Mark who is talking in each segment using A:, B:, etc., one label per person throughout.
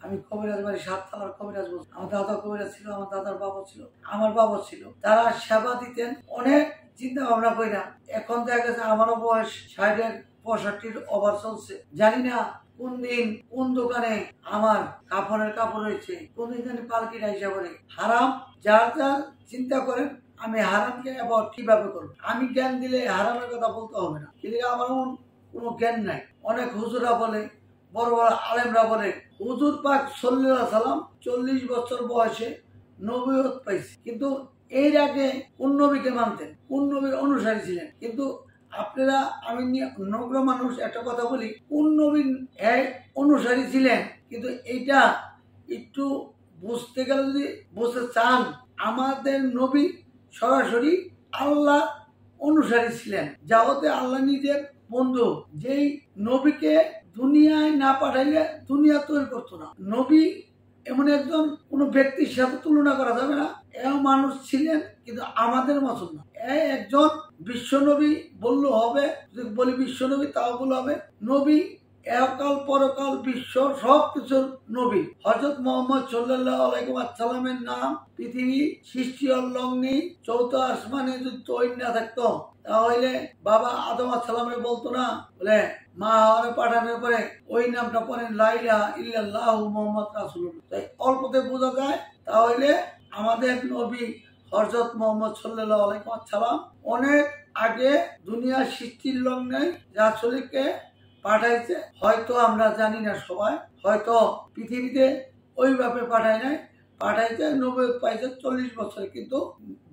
A: আমি কবিরাজ বাড়ি 7 তলার কবিরাজ বলছি। আমার দাদা কবিরাজ ছিল, আমার দাদার বাবা ছিল, আমার বাবা ছিল। তারা সেবা দিতেন অনেক চিন্তা ভাবনা কইরা। এখন দেখা গেছে আমারও বয়স 65 ওভার চলছে। জানি না কোন দিন কোন দোকানে আমার কাপড়ের কাপড় হয়েছে, কোন দিন জানি পালকিটা হিসাব করে। হারাম যার যার চিন্তা করেন আমি হারামকে আবার কিভাবে করবো। আমি জ্ঞান দিলে হারামের কথা বলতে হবে না, কিন্তু আমার কোনো জ্ঞান নাই। অনেক হুজুরা বলে, বড় বড় আলেমরা বলে, হুজুর পাক সাল্লাল্লাহু আলাইহি ওয়াসাল্লাম 40 বছর বয়সে নবুয়ত পাইছে, কিন্তু এর আগে কোন নবীকে মানতেন, কোন নবীর অনুসারী ছিলেন। কিন্তু আপনারা আমি নগ্র মানুষ একটা কথা বলি, কোন নবীর অনুসারী ছিলেন, কিন্তু এইটা একটু বুঝতে গেলে যদি বুঝতে চান, আমাদের নবী সরাসরি আল্লাহ অনুসারী ছিলেন, যা হতে আল্লাহ নিজের বন্ধু। যেই নবীকে দুনিয়ায় না পাঠাইলে দুনিয়া তৈরি করতো না। নবী এমন একজন কোন ব্যক্তির সাথে তুলনা করা যাবে না। এও মানুষ ছিলেন, কিন্তু আমাদের মতন না। একজন বিশ্ব নবী বললে হবে, যদি বলি বিশ্ব নবী তাও বলা হবে। নবী একাল পরকাল বিশ্ব সবকিছুর নবী। হযরত মুহাম্মদ সাল্লাল্লাহু আলাইহি ওয়াসাল্লামের নাম পৃথিবী সৃষ্টি লগ্নে 4th আসমানে যদি তৈরি না থাকতো, তাহলে বাবা আদম আলাইহিস সালামে বলতো না, বলে মা হাওয়ারে পাঠানোর পরে ওই নামটা পড়েন লা ইলাহা ইল্লাল্লাহু মুহাম্মদ রাসূলুল্লাহ। তাই অল্পতে বোঝা যায়, তাহলে আমাদের নবী হযরত মুহাম্মদ সাল্লাল্লাহু আলাইহি ওয়াসাল্লাম অনেক আগে দুনিয়া সৃষ্টির লগ্নে রাসূলকে পাঠাইছে। হয়তো আমরা জানি না সবাই, হয়তো পৃথিবীতে ওইভাবে পাঠায় নাই, পাঠাইছে নবুয়ত পাইছে 40 বছর। কিন্তু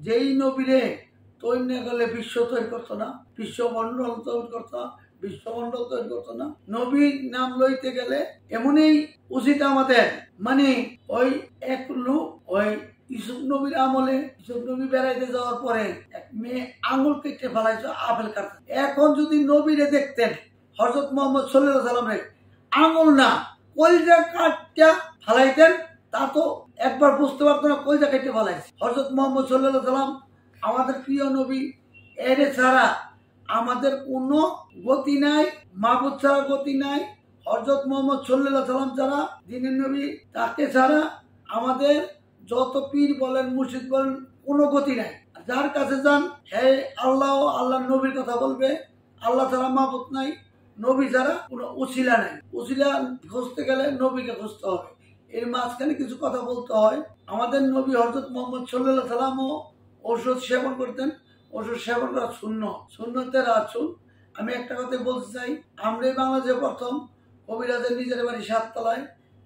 A: যেই নবীরে তৈরি না করলে বিশ্ব তৈরি করতো না, বিশ্বমন্ডল তৈরি করতো না, বিশ্বমন্ডল তৈরি করতো না। নবীর নাম লইতে গেলে এমনই উচিত আমাদের, মানে ওই এক লোক ওই ইউসুফ নবীর আমলে, ইউসুফ নবী বেড়াইতে যাওয়ার পরে এক মেয়ে আঙুল কেটে ফেলাইছে আপেল কাটতে। এখন যদি নবীরে দেখতেন হযরত মুহাম্মদ সাল্লাল্লাহু আলাইহি ওয়াসাল্লামের আঙুল না কলজা কাটটা ফেলাইতেন, তা তো একবার বুঝতে পারতো না কলজা কেটে ফেলাইছে। হযরত মুহাম্মদ সাল্লাল্লাহু আলাইহি ওয়াসাল্লাম আমাদের প্রিয় নবী, এর ছাড়া আমাদের কোনো গতি নাই, মাহবুব ছাড়া গতি নাই। হযরত মুহাম্মদ সাল্লাল্লাহু আলাইহি ওয়াসাল্লাম ছাড়া দ্বীনের নবী, তাকে ছাড়া আমাদের যত পীর বলেন মুর্শিদ বলেন কোনো গতি নাই। যার কাছে যান হে আল্লাহ আল্লাহ নবীর কথা বলবে। আল্লাহ ছাড়া মাহবুব নাই, নবী ছাড়া কোনো উসিলা নাই। উসিলা খুঁজতে গেলে নবীকে খুঁজতে হবে। এর মাঝখানে কিছু কথা বলতে হয়। আমাদের নবী হযরত মুহাম্মদ সাল্লাল্লাহু আলাইহি ওয়াসাল্লামও ওষুধ সেবন করতেন। ওষুধ সেবন করা সুন্নতের রাসূল। আমি একটা কথা বলতে চাই, আমরাই বাংলাদেশে প্রথম কবিরাজের নিজের বাড়ি 7 তলায়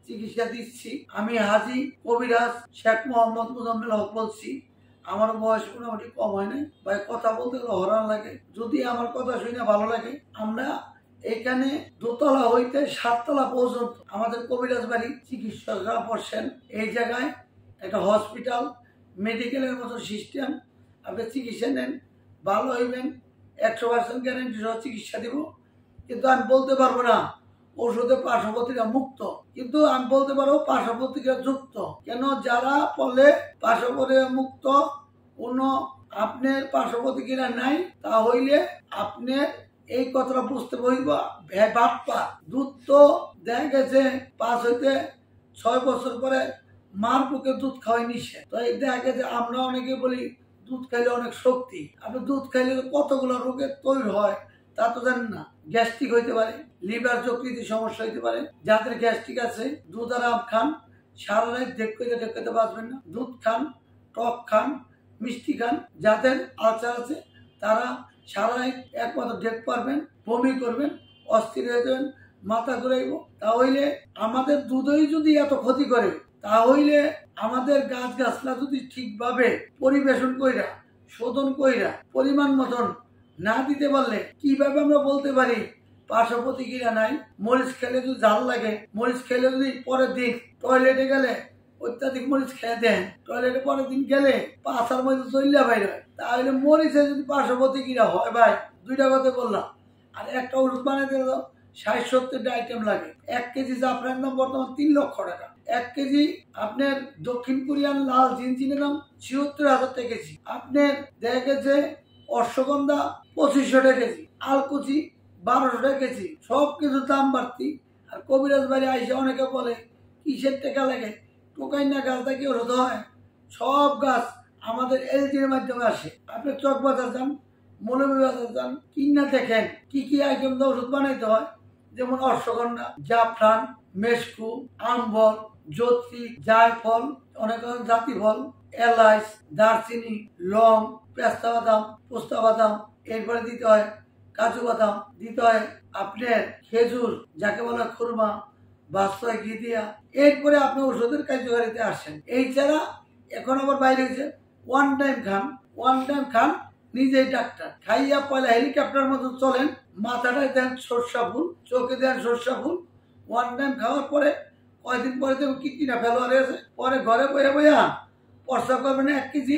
A: চিকিৎসা দিচ্ছি। আমি হাজী কবিরাজ শেখ মোহাম্মদ মুজাম্মেল হক বলছি। আমার বয়স মোটামুটি কম হয় নাই, ভাই কথা বলতে হরান লাগে। যদি আমার কথা শুনে ভালো লাগে, আমরা এখানে 2 তলা হইতে 7 তলা পর্যন্ত আমাদের কবিরাজ বাড়ি চিকিৎসকরা বসেন। এই জায়গায় একটা হসপিটাল মেডিকেলের মতো সিস্টেম। আপনি চিকিৎসা নেন, ভালো হইবেন, 100% গ্যারান্টি সহ চিকিৎসা দিব। কিন্তু আমি বলতে পারবো না ওষুধে পার্শ্বপ্রতিক্রিয়া মুক্ত, কিন্তু আমি বলতে পারবো পার্শ্বপ্রতিক্রিয়া যুক্ত। কেন যারা বলে পার্শ্বপ্রতিক্রিয়া মুক্ত, কোনো আপনার পার্শ্বপ্রতিক্রিয়া নাই, তা হইলে আপনার এই কথাটা বুঝতে পারব বাপ্পা। দুধ তো দেখা গেছে 5 হইতে 6 বছর পরে মার বুকে দুধ খাওয়াই নিষেধ। তো এই দেখা গেছে আমরা অনেকে বলি দুধ খাইলে অনেক শক্তি। আপনি দুধ খাইলে কতগুলো রোগের তৈরি হয় তা তো জানেন না। গ্যাস্ট্রিক হইতে পারে, লিভার যকৃতির সমস্যা হইতে পারে। যাদের গ্যাস্ট্রিক আছে দুধ আর আম খান, সারা রাত দেখতে বাঁচবেন না। দুধ খান, টক খান, মিষ্টি খান। যাদের আলসার আছে তারা সারা রাত একমাত্র দেখতে পারবেন, বমি করবেন, অস্থির হয়ে যাবেন, মাথা ঘুরাইব। তাহলে আমাদের দুধই যদি এত ক্ষতি করে, তাহলে আমাদের গাছগাছলা যদি ঠিকভাবে পরিবেশন কইরা, শোধন কইরা, পরিমাণ মতন না দিতে পারলে কিভাবে আমরা বলতে পারি পার্শ্ব প্রতিক্রিয়া নাই? মরিচ খেলে যদি ঝাল লাগে, মরিচ খেলে যদি পরের দিন টয়লেটে গেলে অত্যাধিক মরিচ খেয়ে দেন, টয়লেটে পরের দিন গেলে পাছার মধ্যে চল্লা বাইর হয়, তাহলে মরিচে যদি পার্শ্ব প্রতিক্রিয়া হয়, ভাই 2টা কথা বললাম। আর একটা ওষুধ বানাইতে 60-70টা আইটেম লাগে। 1 কেজি জাফরানের দাম বর্তমান 3 লক্ষ টাকা। 1 কেজি আপনার দক্ষিণ কোরিয়ান লাল জিনজিনের দাম 76,000 টাকা কেজি। আপনার দেখা গেছে অশ্বগন্ধা 2500 টাকা কেজি, আলকুচি 1200 টাকা কেজি। সব কিছুর দাম বাড়তি। আর কবিরাজ বাড়ি আইসে অনেকে বলে কিসের টাকা লাগে, টোকাই না গাছ থেকে ওষুধ হয়। সব গাছ আমাদের এলজির মাধ্যমে আসে। আপনি চক বাজার যান, মৌলভী বাজার যান, কিনা দেখেন কি কি আইটেম দিয়ে ওষুধ বানাইতে হয়। যেমন অশ্বগন্ধা, জাফরান, মেসকু, আম্বর, জ্যোতি, জায়ফল, অনেক জাতি ফল, এলাচ, দারচিনি, লং, পেস্তা বাদাম, পোস্তা বাদাম, এরপরে দিতে হয় কাজু বাদাম, দিতে হয় আপনার খেজুর যাকে বলে খুরমা, বাস্তয় ঘি দিয়া। এরপরে আপনি ওষুধের কার্যকারিতা আসেন। এই ছাড়া এখন আবার বাইরে হয়েছে ওয়ান টাইম খান নিজেই ডাক্তার। খাইয়া পয়লা হেলিকপ্টার মতো চলেন, মাথাটায় দেন সর্ষা ফুল, চোখে দেন সর্ষা ফুল। ওয়ান টাইম খাওয়ার পরে কয়েকদিন পরে দেখুন কিডনিটা ফেল হয়ে গেছে। পরে ঘরে বইয়া প্রস্রাব করবেন 1 কেজি,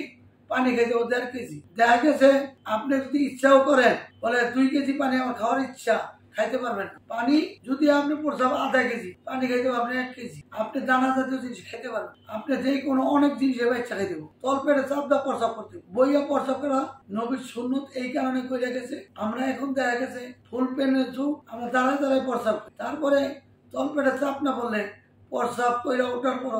A: পানি খাইতে 1.5 কেজি। দেখা গেছে আপনি যদি ইচ্ছাও করেন বলে 2 কেজি পানি আমার খাওয়ার ইচ্ছা, খাইতে পারবেন না। পানি যদি আপনি প্রস্রাব 1/2 কেজি, পানি খাইতে পারবেন 1 কেজি। আপনি দানা জাতীয় জিনিস খেতে পারবেন। আপনি যে কোনো অনেক জিনিসের ইচ্ছা খাইতে পারবেন। তল পেটে চাপ দা প্রস্রাব করতে, বইয়া প্রস্রাব করা নবীর সুন্নত এই কারণে করে গেছে। আমরা এখন দেখা গেছে ফুল পেনের যুগ, আমরা দাঁড়ায় প্রস্রাব করি। তারপরে তল পেটে চাপ না পড়লে প্রস্রাব কইরা ওঠার পর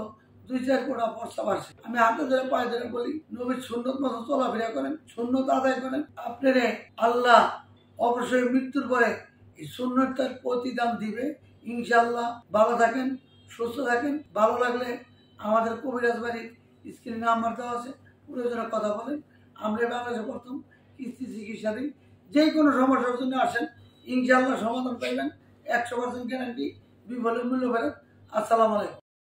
A: 2-4 কোটা প্রস্তাব আসে। আমি হাতে ধরে পায়ে ধরে বলি নবীর সুন্নত মতো চলাফেরা করেন, সুন্নত আদায় করেন। আপনারে আল্লাহ অবশ্যই মৃত্যুর পরে এই সুন্নতটার প্রতিদান দিবে ইনশাআল্লাহ। ভালো থাকেন, সুস্থ থাকেন। ভালো লাগলে আমাদের কবিরাজ বাড়ির স্ক্রিনে নাম্বার দেওয়া আছে, প্রয়োজনে কথা বলেন। আমরা বাংলাদেশে প্রথম কিস্তি চিকিৎসা দিই। যে কোনো সমস্যার জন্য আসেন, ইনশাআল্লাহ সমাধান পাইবেন। 100% গ্যারান্টি, বিফলের মূল্য ফেরত। আসসালামু আলাইকুম।